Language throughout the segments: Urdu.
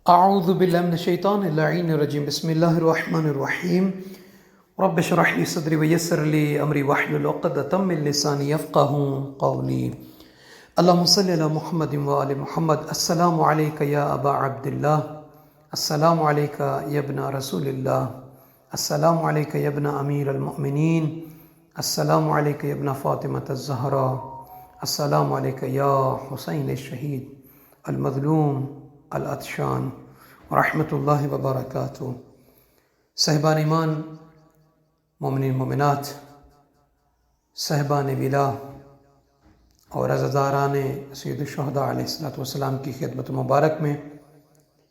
اعوذ باللہ من الشیطان اللعین الرجیم بسم اللہ الرحمن الرحیم رب اشرح لی صدری ویسر لی امری واحلل عقدۃ من لسانی یفقہوا قولی اللہم صلی علی محمد وآل محمد السلام علیک یا ابا عبداللہ السلام علیک یا ابن رسول اللہ السلام علیک یا ابن امیر المؤمنین السلام علیک یا ابن فاطمۃ الزہراء السلام علیک یا حسین الشہید المظلوم العطشان ورحمۃ اللہ وبرکاتہ۔ صاحبان ایمان، مومنین مومنات، صاحبان ولا اور عزاداران سید الشہداء علیہ السلام کی خدمت مبارک میں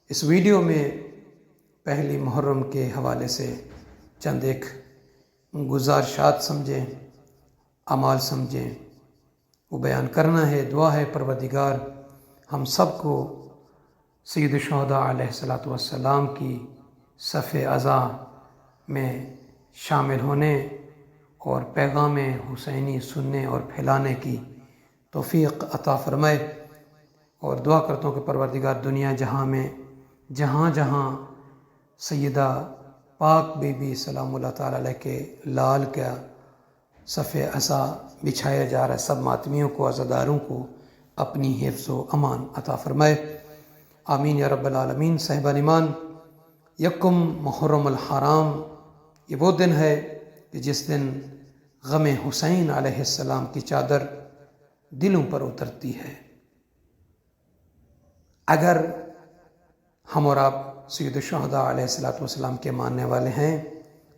اس ویڈیو میں پہلی محرم کے حوالے سے چند ایک گزارشات سمجھیں، اعمال سمجھیں، وہ بیان کرنا ہے۔ دعا ہے پروردگار ہم سب کو سید الشہداء علیہ السلام کی صف عزا میں شامل ہونے اور پیغام حسینی سننے اور پھیلانے کی توفیق عطا فرمائے، اور دعا کرتا ہوں کہ پروردگار دنیا جہاں میں جہاں جہاں سیدہ پاک بی بی سلام اللہ تعالیٰ علیہ کے لال کا صف عزا بچھایا جا رہا ہے، سب ماتمیوں کو، عزاداروں کو اپنی حفظ و امان عطا فرمائے، آمین یا رب العالمین۔ صاحبان ایمان، یکم محرم الحرام یہ وہ دن ہے کہ جس دن غم حسین علیہ السلام کی چادر دلوں پر اترتی ہے۔ اگر ہم اور آپ سید الشہداء علیہ السلام کے ماننے والے ہیں،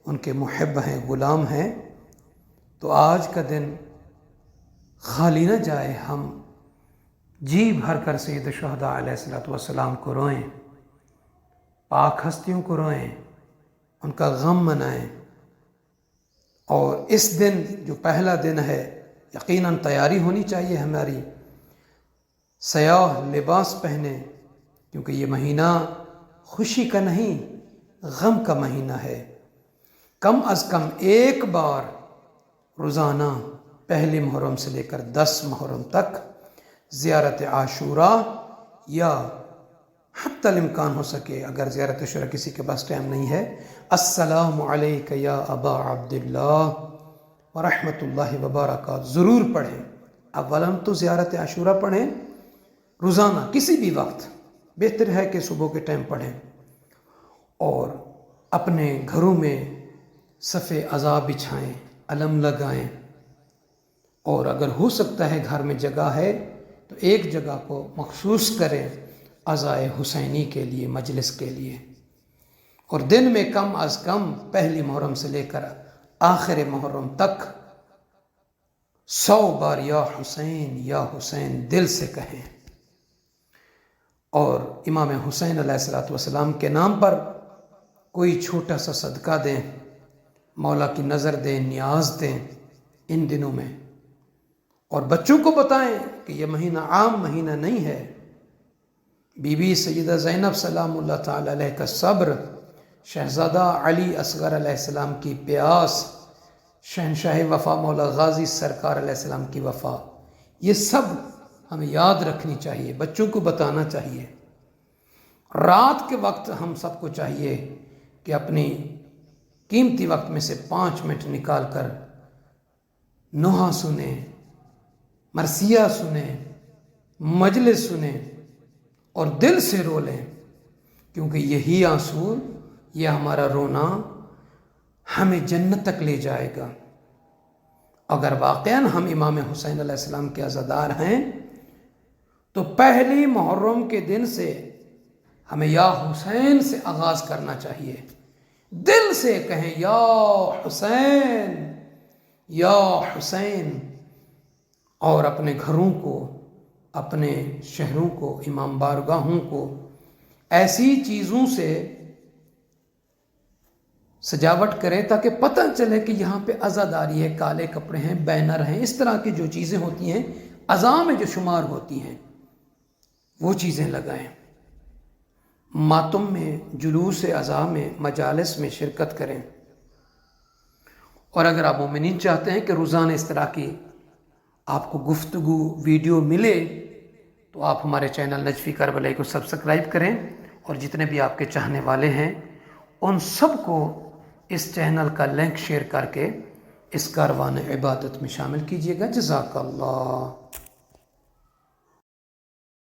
ان کے محب ہیں، غلام ہیں، تو آج کا دن خالی نہ جائے، ہم جی بھر کر سید الشہداء علیہ السلام کو روئیں، پاک ہستیوں کو روئیں، ان کا غم منائیں، اور اس دن جو پہلا دن ہے یقیناً تیاری ہونی چاہیے ہماری، سیاہ لباس پہنیں، کیونکہ یہ مہینہ خوشی کا نہیں غم کا مہینہ ہے۔ کم از کم ایک بار روزانہ پہلی محرم سے لے کر 10 محرم تک زیارت عاشوراء، یا حتی الامکان ہو سکے اگر زیارت عاشوراء کسی کے پاس ٹائم نہیں ہے، السلام علیک یا ابا عبداللہ ورحمۃ اللہ وبرکاتہ ضرور پڑھیں۔ اولاً تو زیارت عاشوراء پڑھیں روزانہ کسی بھی وقت، بہتر ہے کہ صبح کے ٹائم پڑھیں، اور اپنے گھروں میں صف عزا بچھائیں، علم لگائیں، اور اگر ہو سکتا ہے گھر میں جگہ ہے تو ایک جگہ کو مخصوص کریں عزائے حسینی کے لیے، مجلس کے لیے، اور دن میں کم از کم پہلی محرم سے لے کر آخر محرم تک 100 بار یا حسین دل سے کہیں، اور امام حسین علیہ السلام کے نام پر کوئی چھوٹا سا صدقہ دیں، مولا کی نظر دیں، نیاز دیں ان دنوں میں، اور بچوں کو بتائیں کہ یہ مہینہ عام مہینہ نہیں ہے۔ بی بی سیدہ زینب سلام اللہ تعالی علیہ کا صبر، شہزادہ علی اصغر علیہ السلام کی پیاس، شہنشاہ وفا مولا غازی سرکار علیہ السلام کی وفا، یہ سب ہمیں یاد رکھنی چاہیے، بچوں کو بتانا چاہیے۔ رات کے وقت ہم سب کو چاہیے کہ اپنی قیمتی وقت میں سے 5 منٹ نکال کر نوحہ سنیں، مرثیہ سنیں، مجلس سنیں، اور دل سے رو لیں، کیونکہ یہی آنسو، یہ ہمارا رونا ہمیں جنت تک لے جائے گا۔ اگر واقعاً ہم امام حسین علیہ السلام کے عزادار ہیں تو پہلی محرم کے دن سے ہمیں یا حسین سے آغاز کرنا چاہیے، دل سے کہیں یا حسین یا حسین، اور اپنے گھروں کو، اپنے شہروں کو، امام بارگاہوں کو ایسی چیزوں سے سجاوٹ کریں تاکہ پتہ چلے کہ یہاں پہ عزاداری ہے، کالے کپڑے ہیں، بینر ہیں، اس طرح کی جو چیزیں ہوتی ہیں عزا میں جو شمار ہوتی ہیں وہ چیزیں لگائیں، ماتم میں، جلوس عزا میں، مجالس میں شرکت کریں، اور اگر آپ مومنین چاہتے ہیں کہ روزانہ اس طرح کی آپ کو گفتگو ویڈیو ملے تو آپ ہمارے چینل نجفی کربلائی کو سبسکرائب کریں اور جتنے بھی آپ کے چاہنے والے ہیں ان سب کو اس چینل کا لنک شیئر کر کے اس کاروان عبادت میں شامل کیجیے گا۔ جزاک اللہ۔